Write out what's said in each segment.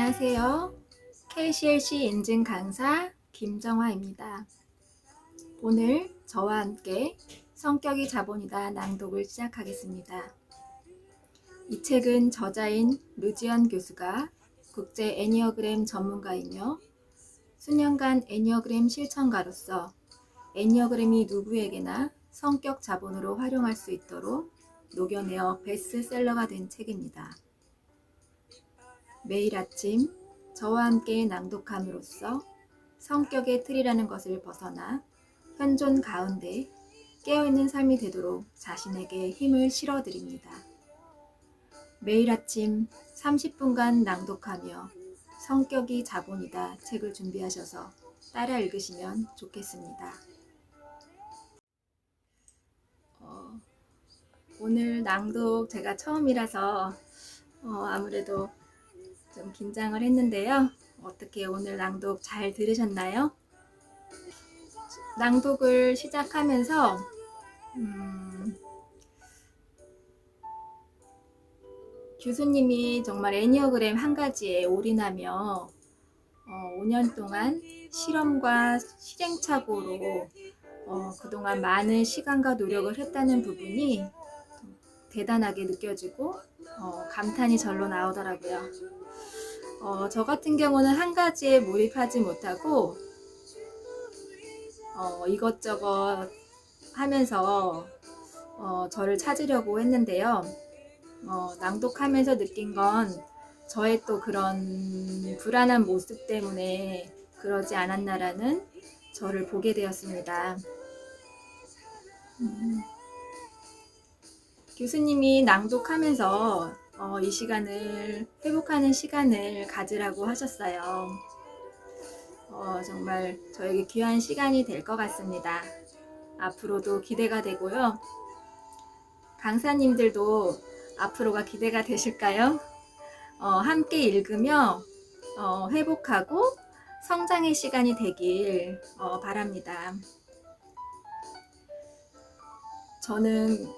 안녕하세요. KCLC 인증 강사 김정화입니다. 오늘 저와 함께 성격이 자본이다 낭독을 시작하겠습니다. 이 책은 저자인 류지연 교수가 국제 애니어그램 전문가이며 수년간 애니어그램 실천가로서 애니어그램이 누구에게나 성격 자본으로 활용할 수 있도록 녹여내어 베스트셀러가 된 책입니다. 매일 아침 저와 함께 낭독함으로써 성격의 틀이라는 것을 벗어나 현존 가운데 깨어있는 삶이 되도록 자신에게 힘을 실어드립니다. 매일 아침 30분간 낭독하며 성격이 자본이다 책을 준비하셔서 따라 읽으시면 좋겠습니다. 오늘 낭독 제가 처음이라서 아무래도 좀 긴장을 했는데요. 어떻게 오늘 낭독 잘 들으셨나요? 낭독을 시작하면서 교수님이 정말 애니어그램 한 가지에 올인하며 5년 동안 실험과 시행착오로 그동안 많은 시간과 노력을 했다는 부분이 대단하게 느껴지고 감탄이 절로 나오더라고요. 저 같은 경우는 한 가지에 몰입하지 못하고 이것저것 하면서 저를 찾으려고 했는데요. 낭독하면서 느낀 건 저의 또 그런 불안한 모습 때문에 그러지 않았나라는 저를 보게 되었습니다. 교수님이 낭독하면서 이 시간을 회복하는 시간을 가지라고 하셨어요. 정말 저에게 귀한 시간이 될 것 같습니다. 앞으로도 기대가 되고요. 강사님들도 앞으로가 기대가 되실까요? 함께 읽으며 회복하고 성장의 시간이 되길 바랍니다. 저는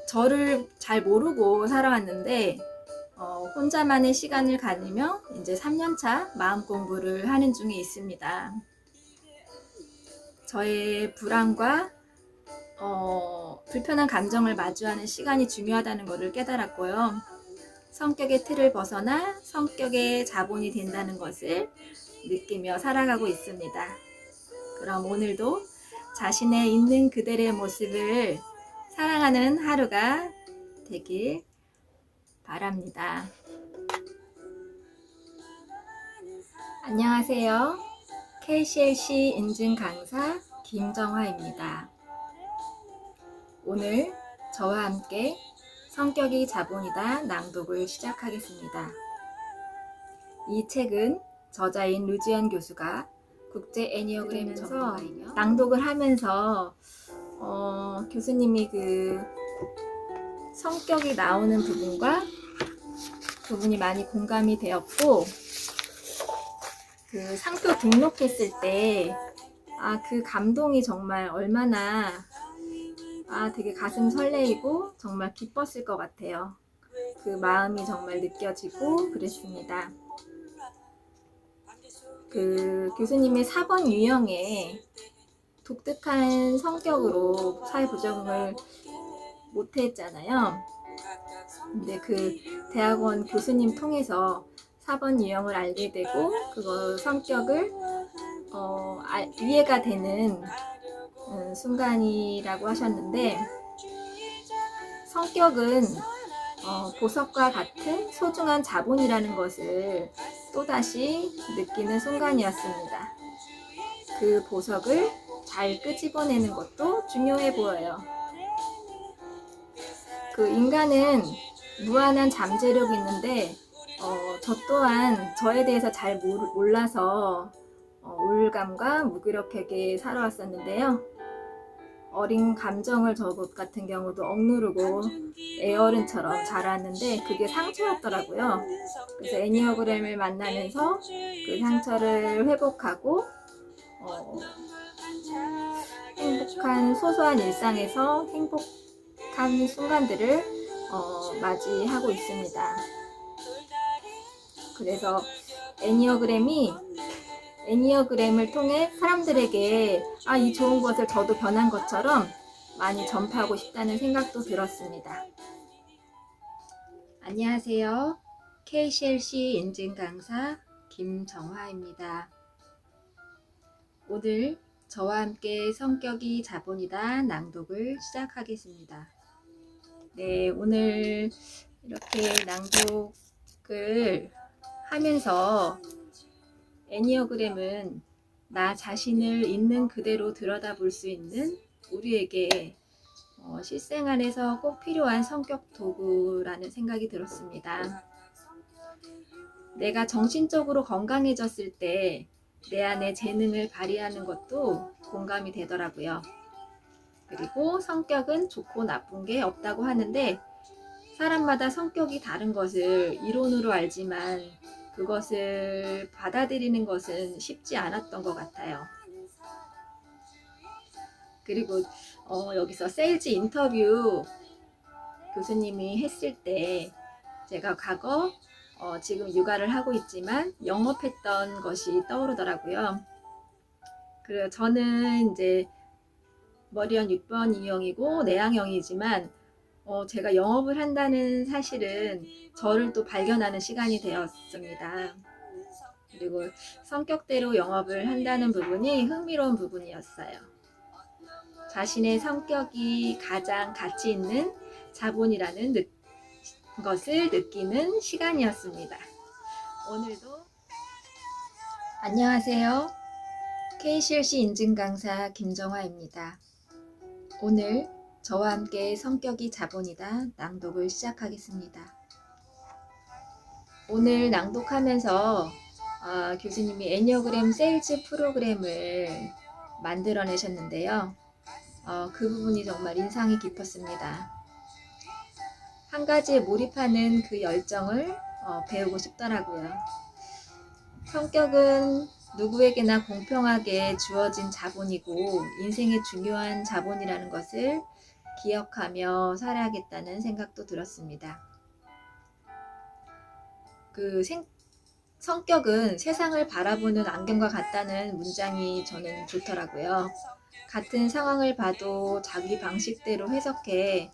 저를 잘 모르고 살아왔는데 혼자만의 시간을 가지며 이제 3년차 마음 공부를 하는 중에 있습니다. 저의 불안과 불편한 감정을 마주하는 시간이 중요하다는 것을 깨달았고요. 성격의 틀을 벗어나 성격의 자본이 된다는 것을 느끼며 살아가고 있습니다. 그럼 오늘도 자신의 있는 그대로의 모습을 사랑하는 하루가 되길 바랍니다. 안녕하세요. KCLC 인증 강사 김정화입니다. 오늘 저와 함께 성격이 자본이다 낭독을 시작하겠습니다. 이 책은 저자인 류지연 교수가 국제 애니어그램 전문가이며 낭독을 하면서 교수님이 그 성격이 나오는 부분이 많이 공감이 되었고, 그 상표 등록했을 때 그 감동이 정말 얼마나 되게 가슴 설레이고 정말 기뻤을 것 같아요. 그 마음이 정말 느껴지고 그랬습니다. 그 교수님의 4번 유형에 독특한 성격으로 사회 적응을 못했잖아요. 근데 그 대학원 교수님 통해서 4번 유형을 알게 되고 그거 성격을 이해가 되는 순간이라고 하셨는데, 성격은 보석과 같은 소중한 자본이라는 것을 또다시 느끼는 순간이었습니다. 그 보석을 잘 끄집어내는 것도 중요해 보여요. 그 인간은 무한한 잠재력이 있는데 저 또한 저에 대해서 잘 몰라서 우울감과 무기력하게 살아왔었는데요. 어린 감정을 저 같은 경우도 억누르고 애어른처럼 자랐는데 그게 상처였더라고요. 그래서 애니어그램을 만나면서 그 상처를 회복하고 행복한 소소한 일상에서 행복한 순간들을 맞이하고 있습니다. 그래서 애니어그램을 통해 사람들에게 이 좋은 것을 저도 변한 것처럼 많이 전파하고 싶다는 생각도 들었습니다. 안녕하세요. KCLC 인증 강사 김정화입니다. 오늘 저와 함께 성격이 자본이다 낭독을 시작하겠습니다. 네, 오늘 이렇게 낭독을 하면서 애니어그램은 나 자신을 있는 그대로 들여다볼 수 있는 우리에게 실생활에서 꼭 필요한 성격 도구라는 생각이 들었습니다. 내가 정신적으로 건강해졌을 때 내 안에 재능을 발휘하는 것도 공감이 되더라고요. 그리고 성격은 좋고 나쁜 게 없다고 하는데 사람마다 성격이 다른 것을 이론으로 알지만 그것을 받아들이는 것은 쉽지 않았던 것 같아요. 그리고 여기서 세일즈 인터뷰 교수님이 했을 때 제가 과거 지금 육아를 하고 있지만 영업했던 것이 떠오르더라고요. 그래서 저는 이제 머리연 6번 E형이고 내향형이지만 제가 영업을 한다는 사실은 저를 또 발견하는 시간이 되었습니다. 그리고 성격대로 영업을 한다는 부분이 흥미로운 부분이었어요. 자신의 성격이 가장 가치 있는 자본이라는 것을 느끼는 시간이었습니다. 오늘도 안녕하세요. KCLC 인증 강사 김정화입니다. 오늘 저와 함께 성격이 자본이다 낭독을 시작하겠습니다. 오늘 낭독하면서 교수님이 애니어그램 세일즈 프로그램을 만들어내셨는데요. 그 부분이 정말 인상이 깊었습니다. 한 가지에 몰입하는 그 열정을 배우고 싶더라고요. 성격은 누구에게나 공평하게 주어진 자본이고 인생의 중요한 자본이라는 것을 기억하며 살아야겠다는 생각도 들었습니다. 성격은 세상을 바라보는 안경과 같다는 문장이 저는 좋더라고요. 같은 상황을 봐도 자기 방식대로 해석해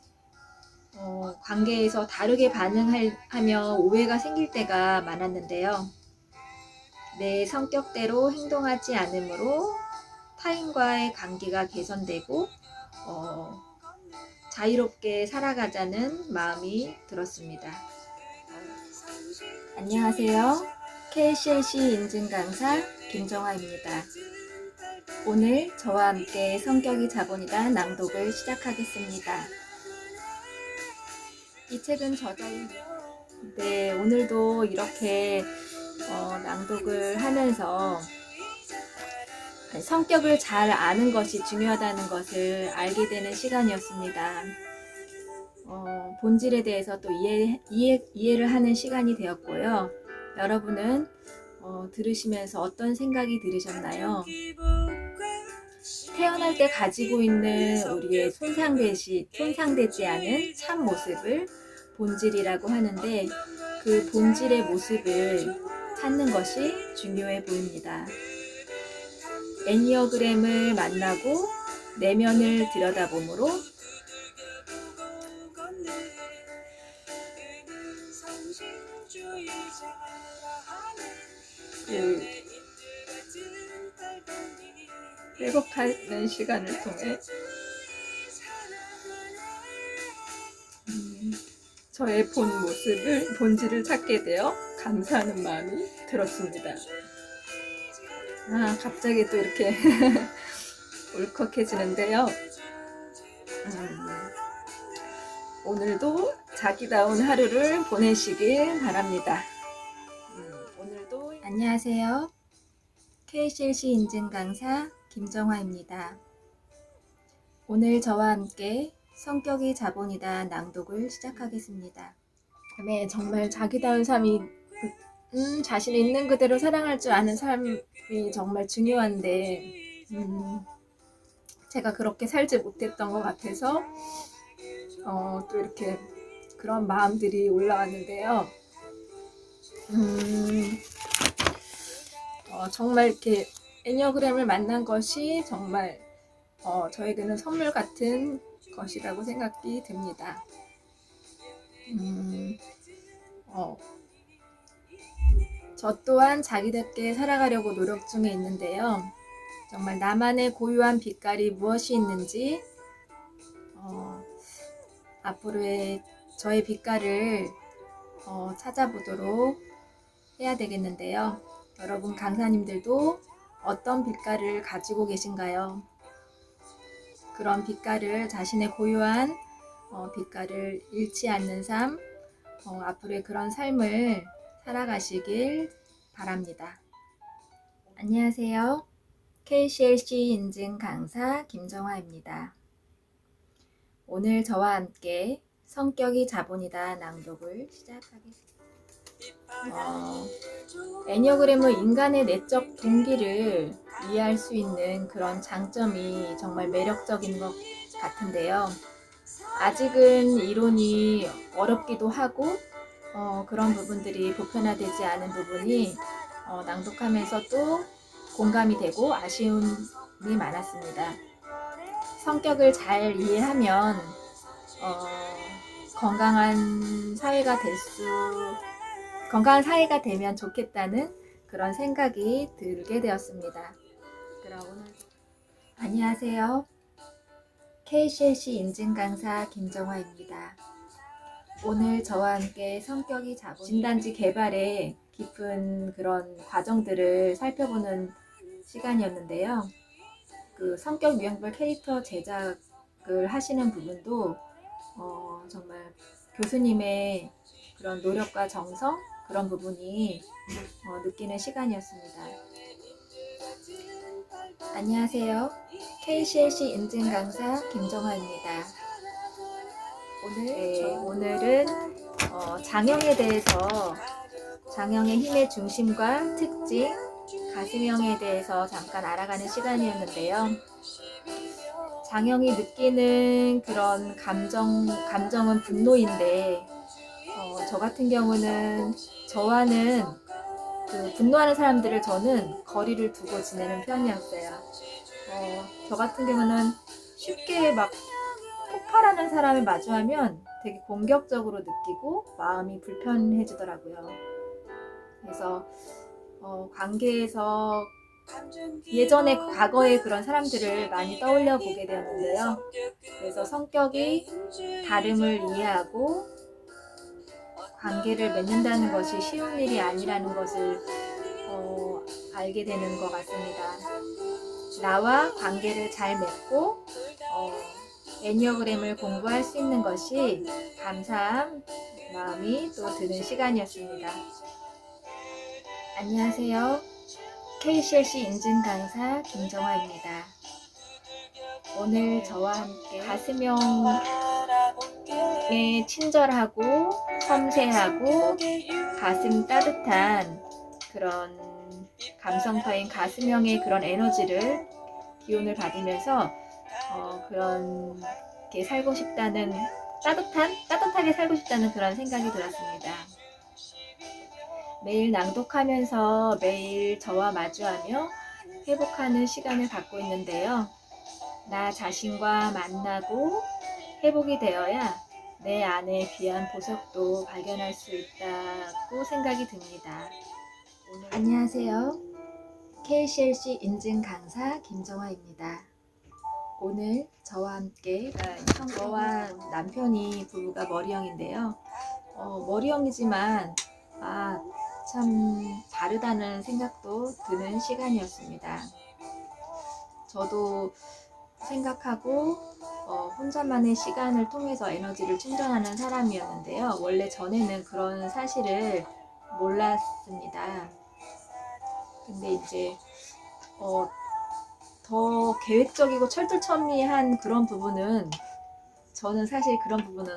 관계에서 다르게 반응하며 오해가 생길 때가 많았는데요. 내 성격대로 행동하지 않으므로 타인과의 관계가 개선되고 자유롭게 살아가자는 마음이 들었습니다. 안녕하세요. KCLC 인증 강사 김정화입니다. 오늘 저와 함께 성격이 자본이다 낭독을 시작하겠습니다. 이 책은 네, 오늘도 이렇게 낭독을 하면서 성격을 잘 아는 것이 중요하다는 것을 알게 되는 시간이었습니다. 본질에 대해서 또 이해를 하는 시간이 되었고요. 여러분은 들으시면서 어떤 생각이 들으셨나요? 태어날 때 가지고 있는 우리의 손상되지 않은 참 모습을 본질이라고 하는데 그 본질의 모습을 찾는 것이 중요해 보입니다. 애니어그램을 만나고 내면을 들여다보므로 회복하는 시간을 통해 저의 본질을 찾게 되어 감사하는 마음이 들었습니다. 갑자기 또 이렇게 울컥해지는데요. 오늘도 자기다운 하루를 보내시길 바랍니다. 오늘도 안녕하세요. KCLC 인증 강사 김정화입니다. 오늘 저와 함께 성격이 자본이다 낭독을 시작하겠습니다. 네, 정말 자기다운 삶이 자신이 있는 그대로 사랑할 줄 아는 삶이 정말 중요한데 제가 그렇게 살지 못했던 것 같아서 또 이렇게 그런 마음들이 올라왔는데요. 정말 이렇게 애니어그램을 만난 것이 정말 저에게는 선물 같은 것이라고 생각이 듭니다. 저 또한 자기답게 살아가려고 노력 중에 있는데요. 정말 나만의 고유한 빛깔이 무엇이 있는지 앞으로의 저의 빛깔을 찾아보도록 해야 되겠는데요. 여러분 강사님들도 어떤 빛깔을 가지고 계신가요? 그런 빛깔을 자신의 고유한 빛깔을 잃지 않는 삶, 앞으로의 그런 삶을 살아가시길 바랍니다. 안녕하세요. KCLC 인증 강사 김정화입니다. 오늘 저와 함께 성격이 자본이다 낭독을 시작하겠습니다. 애니어그램은 인간의 내적 동기를 이해할 수 있는 그런 장점이 정말 매력적인 것 같은데요. 아직은 이론이 어렵기도 하고 그런 부분들이 보편화되지 않은 부분이 낭독하면서도 공감이 되고 아쉬움이 많았습니다. 성격을 잘 이해하면 건강한 사회가 되면 좋겠다는 그런 생각이 들게 되었습니다. 그럼 오늘 안녕하세요. KCLC 인증 강사 김정화입니다. 오늘 저와 함께 성격이 자본 진단지 개발의 깊은 그런 과정들을 살펴보는 시간이었는데요. 그 성격 유형별 캐릭터 제작을 하시는 부분도 정말 교수님의 그런 노력과 정성 그런 부분이 느끼는 시간이었습니다. 안녕하세요. KCLC 인증 강사 김정화입니다. 오늘은 장형에 대해서 장형의 힘의 중심과 특징, 가슴형에 대해서 잠깐 알아가는 시간이었는데요. 장형이 느끼는 그런 감정은 분노인데 저 같은 경우는 저와는 그 분노하는 사람들을 저는 거리를 두고 지내는 편이었어요. 저 같은 경우는 쉽게 막 폭발하는 사람을 마주하면 되게 공격적으로 느끼고 마음이 불편해지더라고요. 그래서 관계에서 예전에 과거의 그런 사람들을 많이 떠올려 보게 되었는데요. 그래서 성격이 다름을 이해하고 관계를 맺는다는 것이 쉬운 일이 아니라는 것을 알게 되는 것 같습니다. 나와 관계를 잘 맺고 애니어그램을 공부할 수 있는 것이 감사한 마음이 또 드는 시간이었습니다. 안녕하세요. KCLC 인증 강사 김정화입니다. 오늘 저와 함께 가슴형에 친절하고 섬세하고 가슴 따뜻한 그런 감성파인 가슴형의 그런 에너지를 기운을 받으면서 그렇게 살고 싶다는 따뜻하게 살고 싶다는 그런 생각이 들었습니다. 매일 낭독하면서 매일 저와 마주하며 회복하는 시간을 갖고 있는데요. 나 자신과 만나고 회복이 되어야 내 안에 귀한 보석도 발견할 수 있다고 생각이 듭니다. 안녕하세요. KCLC 인증 강사 김정화입니다. 오늘 저와 함께 저와 남편이 부부가 머리형인데요. 머리형이지만 참 다르다는 생각도 드는 시간이었습니다. 저도 생각하고 혼자만의 시간을 통해서 에너지를 충전하는 사람이었는데요. 원래 전에는 그런 사실을 몰랐습니다. 근데 이제 더 계획적이고 철두철미한 그런 부분은 저는 사실 그런 부분은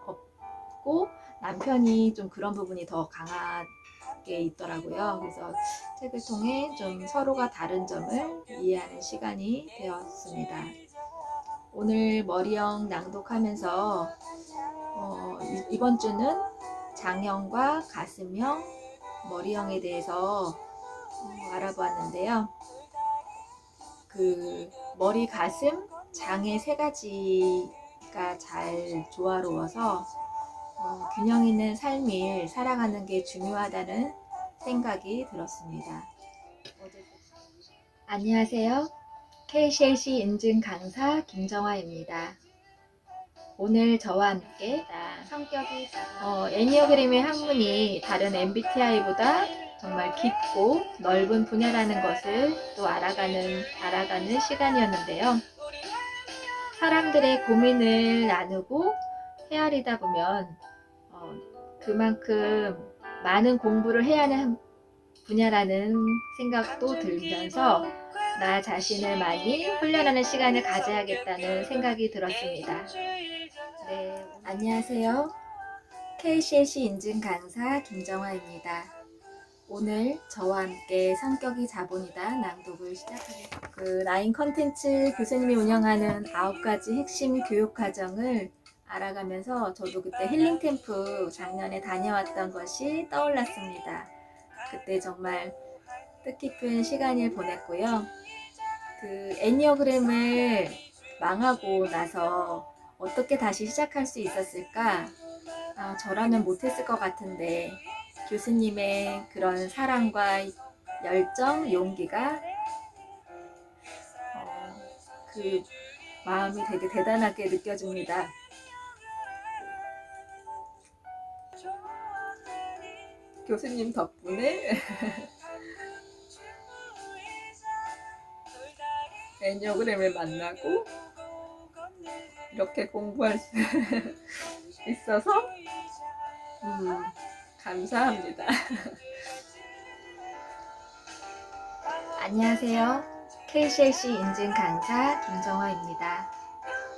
없고 남편이 좀 그런 부분이 더 강하게 있더라고요. 그래서 책을 통해 좀 서로가 다른 점을 이해하는 시간이 되었습니다. 오늘 머리형 낭독하면서 이번 주는 장형과 가슴형 머리형에 대해서 알아보았는데요. 그 머리, 가슴, 장의 세 가지가 잘 조화로워서 균형 있는 삶을 살아가는 게 중요하다는 생각이 들었습니다. 안녕하세요. KCLC 인증 강사 김정화입니다. 오늘 저와 함께 성격이 애니어그램의 학문이 다른 MBTI보다 정말 깊고 넓은 분야라는 것을 또 알아가는 시간이었는데요. 사람들의 고민을 나누고 헤아리다 보면 그만큼 많은 공부를 해야 하는 분야라는 생각도 들면서 나 자신을 많이 훈련하는 시간을 가져야겠다는 생각이 들었습니다. 네, 안녕하세요. KCLC 인증 강사 김정화입니다. 오늘 저와 함께 성격이 자본이다 낭독을 시작하겠습니다. 라인 컨텐츠 교수님이 운영하는 9가지 핵심 교육 과정을 알아가면서 저도 그때 힐링 캠프 작년에 다녀왔던 것이 떠올랐습니다. 그때 정말 뜻깊은 시간을 보냈고요. 애니어그램을 망하고 나서 어떻게 다시 시작할 수 있었을까? 저라면 못했을 것 같은데 교수님의 그런 사랑과 열정, 용기가 그 마음이 되게 대단하게 느껴집니다. 교수님 덕분에 애니어그램을 만나고 이렇게 공부할 수 있어서 감사합니다. 안녕하세요. KCLC 인증 강사 김정화입니다.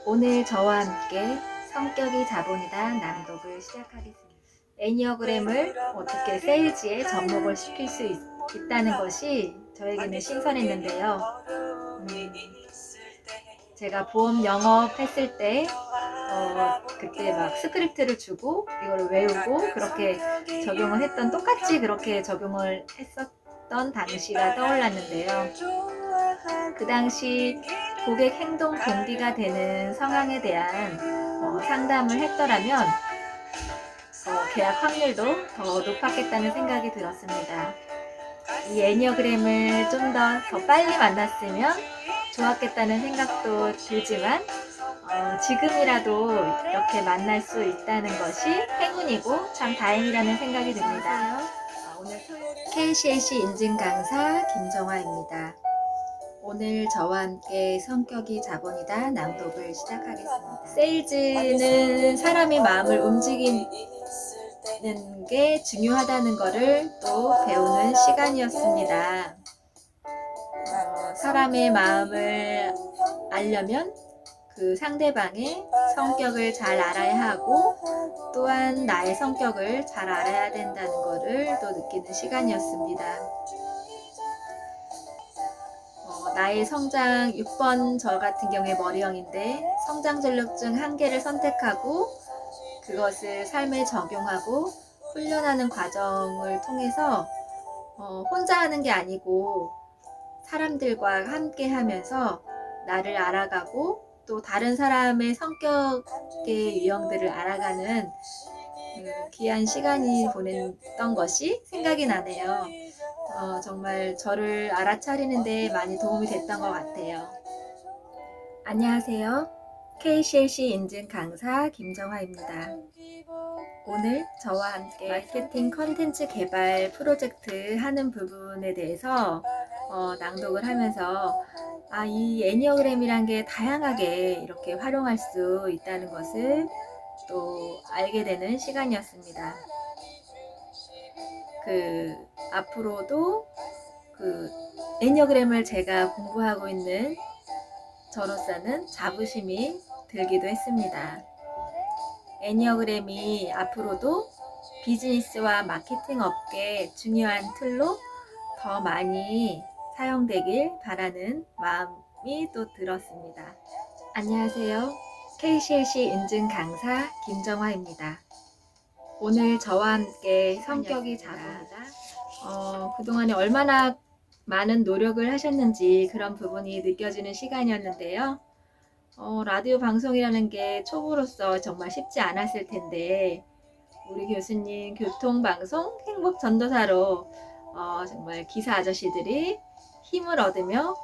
오늘 저와 함께 성격이 자본이다 낭독을 시작하겠습니다. 애니어그램을 어떻게 세일즈에 접목을 시킬 수 있다는 것이 저에게는 신선했는데요. 제가 보험 영업했을 때 그때 막 스크립트를 주고 이걸 외우고 그렇게 적용을 했던, 똑같이 그렇게 적용을 했었던 당시가 떠올랐는데요. 그 당시 고객 행동 동기가 되는 성향에 대한 상담을 했더라면 계약 확률도 더 높았겠다는 생각이 들었습니다. 이 애니어그램을 좀 더 빨리 만났으면 좋았겠다는 생각도 들지만 지금이라도 이렇게 만날 수 있다는 것이 행운이고 참 다행이라는 생각이 듭니다. 오늘 KCLC 인증 강사 김정화입니다. 오늘 저와 함께 성격이 자본이다 낭독을 시작하겠습니다. 세일즈는 사람의 마음을 움직이는 게 중요하다는 것을 또 배우는 시간이었습니다. 사람의 마음을 알려면 그 상대방의 성격을 잘 알아야 하고 또한 나의 성격을 잘 알아야 된다는 것을 또 느끼는 시간이었습니다. 나의 성장 6번 저 같은 경우에 머리형인데 성장 전력증 1개를 선택하고 그것을 삶에 적용하고 훈련하는 과정을 통해서 혼자 하는 게 아니고 사람들과 함께 하면서 나를 알아가고 또 다른 사람의 성격의 유형들을 알아가는 귀한 시간이 보냈던 것이 생각이 나네요. 정말 저를 알아차리는 데 많이 도움이 됐던 것 같아요. 안녕하세요. KCLC 인증 강사 김정화입니다. 오늘 저와 함께 마케팅 컨텐츠 개발 프로젝트 하는 부분에 대해서 낭독을 하면서 이 애니어그램이란 게 다양하게 이렇게 활용할 수 있다는 것을 또 알게 되는 시간이었습니다. 앞으로도 애니어그램을 제가 공부하고 있는 저로서는 자부심이 들기도 했습니다. 애니어그램이 앞으로도 비즈니스와 마케팅 업계에 중요한 툴로 더 많이 사용되길 바라는 마음이 또 들었습니다. 안녕하세요. KCLC 인증 강사 김정화입니다. 오늘 저와 함께 성격이 자본이다 그동안에 얼마나 많은 노력을 하셨는지 그런 부분이 느껴지는 시간이었는데요. 라디오 방송이라는 게 초보로서 정말 쉽지 않았을 텐데, 우리 교수님 교통방송 행복전도사로 정말 기사 아저씨들이 힘을 얻으며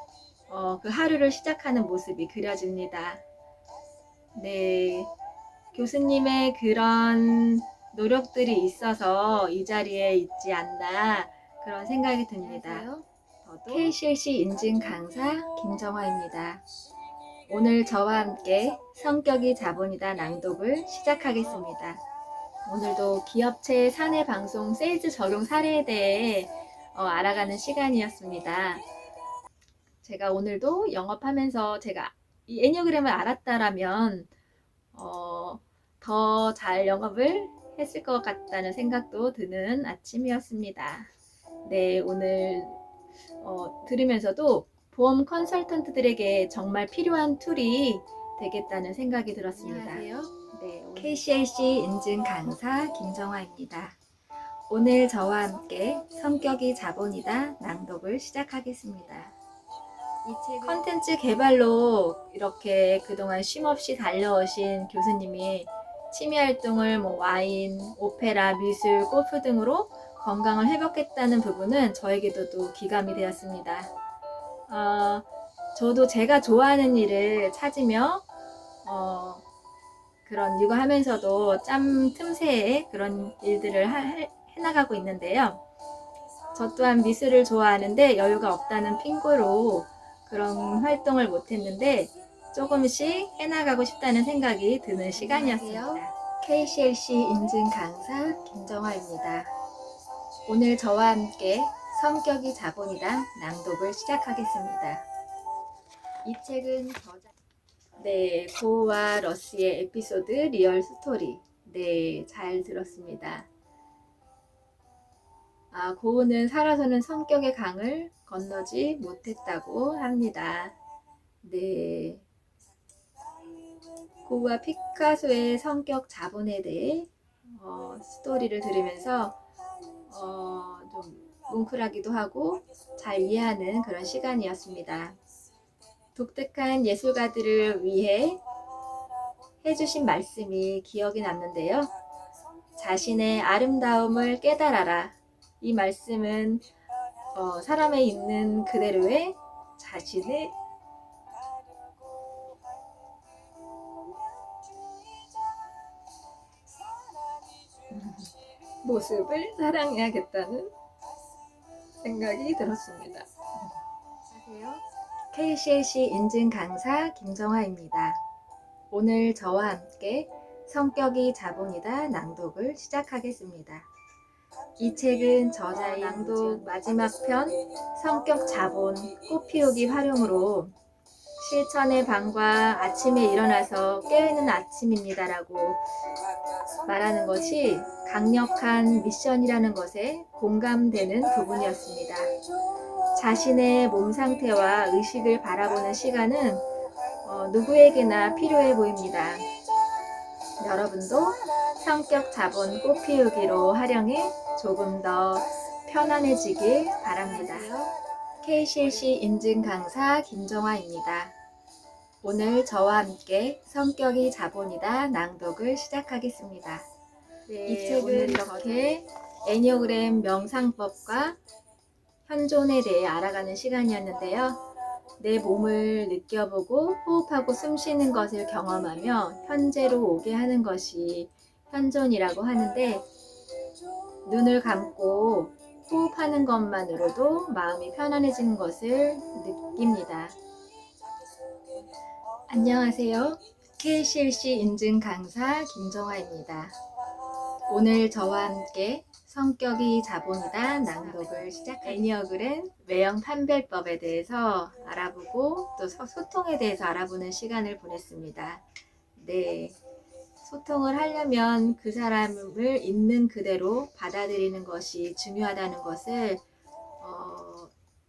그 하루를 시작하는 모습이 그려집니다. 네, 교수님의 그런 노력들이 있어서 이 자리에 있지 않나 그런 생각이 듭니다. KCLC 인증 강사 김정화입니다. 오늘 저와 함께 성격이 자본이다 낭독을 시작하겠습니다. 오늘도 기업체 사내 방송 세일즈 적용 사례에 대해 알아가는 시간이었습니다. 제가 오늘도 영업하면서 제가 이 애니어그램을 알았다라면 더 잘 영업을 했을 것 같다는 생각도 드는 아침이었습니다. 네, 오늘 들으면서도 보험 컨설턴트들에게 정말 필요한 툴이 되겠다는 생각이 들었습니다. 안녕하세요. 네, KCLC 인증 강사 김정화입니다. 오늘 저와 함께 성격이 자본이다 낭독을 시작하겠습니다. 이 컨텐츠 개발로 이렇게 그동안 쉼없이 달려오신 교수님이 취미 활동을 와인, 오페라, 미술, 골프 등으로 건강을 회복했다는 부분은 저에게도 또 기감이 되었습니다. 저도 제가 좋아하는 일을 찾으며 그런 육아하면서도 짬 틈새에 그런 일들을 해나가고 있는데요. 저 또한 미술을 좋아하는데 여유가 없다는 핑계로 그런 활동을 못했는데 조금씩 해나가고 싶다는 생각이 드는 시간이었습니다. KCLC 인증 강사 김정화입니다. 오늘 저와 함께 성격이 자본이다 낭독을 시작하겠습니다. 이 책은 네, 고우와 러시의 에피소드 리얼 스토리. 네, 잘 들었습니다. 고우는 살아서는 성격의 강을 건너지 못했다고 합니다. 네. 고우와 피카소의 성격 자본에 대해 스토리를 들으면서 좀 뭉클하기도 하고 잘 이해하는 그런 시간이었습니다. 독특한 예술가들을 위해 해주신 말씀이 기억이 남는데요. 자신의 아름다움을 깨달아라. 이 말씀은 사람에 있는 그대로의 자신의 모습을 사랑해야겠다는 생각이 들었습니다. 안녕하세요. KCLC 인증 강사 김정화입니다. 오늘 저와 함께 성격이 자본이다 낭독을 시작하겠습니다. 이 책은 저자의 낭독 마지막 편 성격 자본 꽃피우기 활용으로 실천의 방과 아침에 일어나서 깨우는 아침입니다라고 말하는 것이 강력한 미션이라는 것에 공감되는 부분이었습니다. 자신의 몸 상태와 의식을 바라보는 시간은 누구에게나 필요해 보입니다. 여러분도 성격 자본 꽃피우기로 활용해 조금 더 편안해지길 바랍니다. KCLC 인증 강사 김정화입니다. 오늘 저와 함께 성격이 자본이다 낭독을 시작하겠습니다. 네, 이 책은 이렇게 애니어그램 명상법과 현존에 대해 알아가는 시간이었는데요. 내 몸을 느껴보고 호흡하고 숨 쉬는 것을 경험하며 현재로 오게 하는 것이 현존이라고 하는데, 눈을 감고 호흡하는 것만으로도 마음이 편안해지는 것을 느낍니다. 안녕하세요. KCLC 인증 강사 김정화입니다. 오늘 저와 함께 성격이 자본이다 낭독을 시작합니다. 애니어그램 외형 판별법에 대해서 알아보고 또 소통에 대해서 알아보는 시간을 보냈습니다. 네, 소통을 하려면 그 사람을 있는 그대로 받아들이는 것이 중요하다는 것을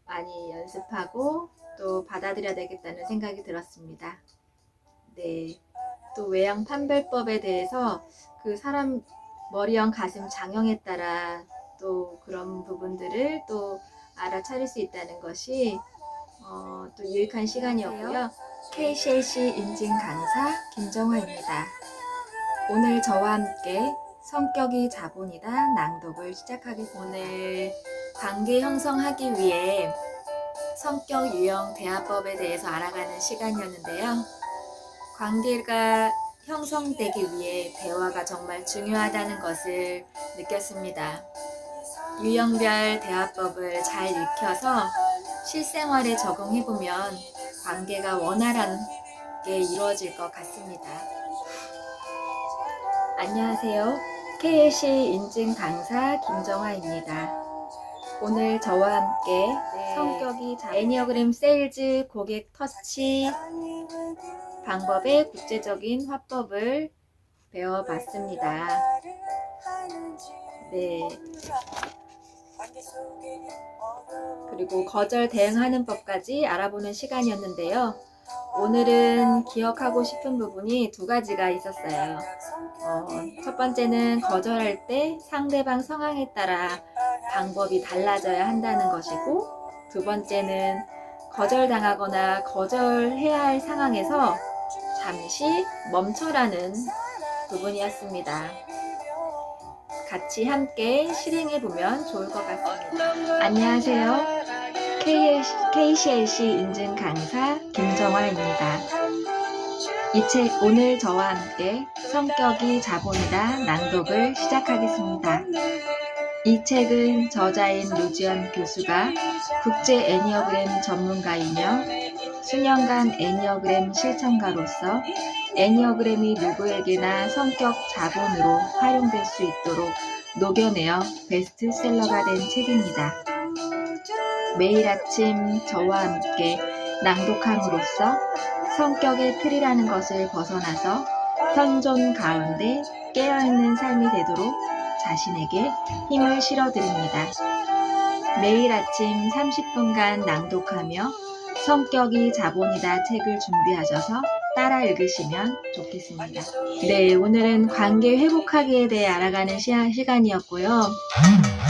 많이 연습하고 또 받아들여야 되겠다는 생각이 들었습니다. 네, 또 외형 판별법에 대해서 그 사람 머리형 가슴 장형에 따라 또 그런 부분들을 또 알아차릴 수 있다는 것이 또 유익한 시간이었고요. KCLC 인증 강사 김정화입니다. 오늘 저와 함께 성격이 자본이다 낭독을 시작하겠습니다. 오늘 관계 형성하기 위해 성격 유형 대화법에 대해서 알아가는 시간이었는데요. 관계가 형성되기 위해 대화가 정말 중요하다는 것을 느꼈습니다. 유형별 대화법을 잘 익혀서 실생활에 적용해보면 관계가 원활하게 이루어질 것 같습니다. 안녕하세요. KLC 인증 강사 김정화입니다. 오늘 저와 함께 성격이 애니어그램 세일즈 고객 터치 방법의 구체적인 화법을 배워봤습니다. 네. 그리고 거절 대응하는 법까지 알아보는 시간이었는데요. 오늘은 기억하고 싶은 부분이 두 가지가 있었어요. 첫 번째는 거절할 때 상대방 상황에 따라 방법이 달라져야 한다는 것이고, 두 번째는 거절당하거나 거절해야 할 상황에서 잠시 멈춰라는 부분이었습니다. 같이 함께 실행해보면 좋을 것 같습니다. 안녕하세요. KCLC 인증 강사 김정화입니다. 이 책 오늘 저와 함께 성격이 자본이다 낭독을 시작하겠습니다. 이 책은 저자인 류지연 교수가 국제 애니어그램 전문가이며 수년간 애니어그램 실천가로서 애니어그램이 누구에게나 성격 자본으로 활용될 수 있도록 녹여내어 베스트셀러가 된 책입니다. 매일 아침 저와 함께 낭독함으로써 성격의 틀이라는 것을 벗어나서 현존 가운데 깨어있는 삶이 되도록 자신에게 힘을 실어드립니다. 매일 아침 30분간 낭독하며 성격이 자본이다 책을 준비하셔서 따라 읽으시면 좋겠습니다. 네, 오늘은 관계 회복하기에 대해 알아가는 시간이었고요.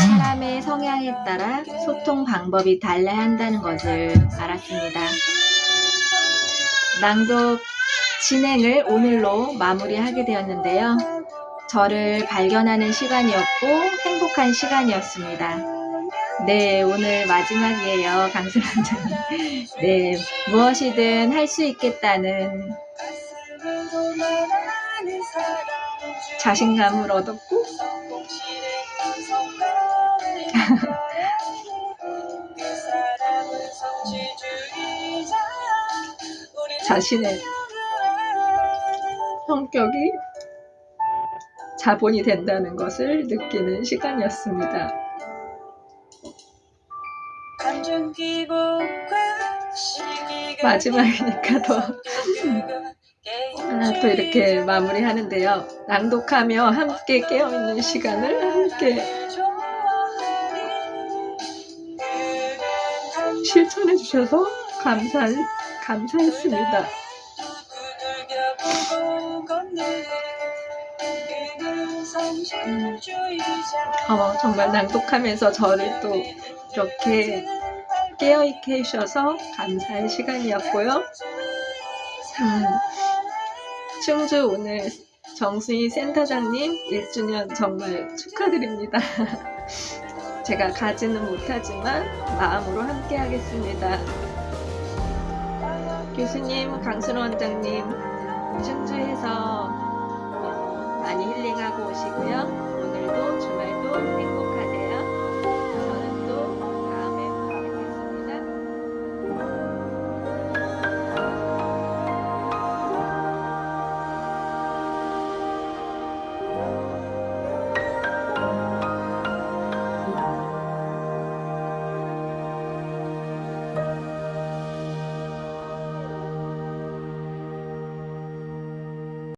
사람의 성향에 따라 소통 방법이 달라야 한다는 것을 알았습니다. 낭독 진행을 오늘로 마무리하게 되었는데요. 저를 발견하는 시간이었고 행복한 시간이었습니다. 네, 오늘 마지막이에요, 강순 원장님. 네, 무엇이든 할 수 있겠다는 자신감을 얻었고 자신의 성격이 자본이 된다는 것을 느끼는 시간이었습니다. 마지막이니까 또 이렇게 마무리하는데요. 낭독하며 함께 깨어있는 시간을 함께 실천해 주셔서 감사했습니다. 정말 낭독하면서 저를 또 이렇게 깨어있게 해주셔서 감사의 시간이었고요. 충주 오늘 정수희 센터장님 1주년 정말 축하드립니다. 제가 가지는 못하지만 마음으로 함께 하겠습니다. 교수님, 강순 원장님, 충주에서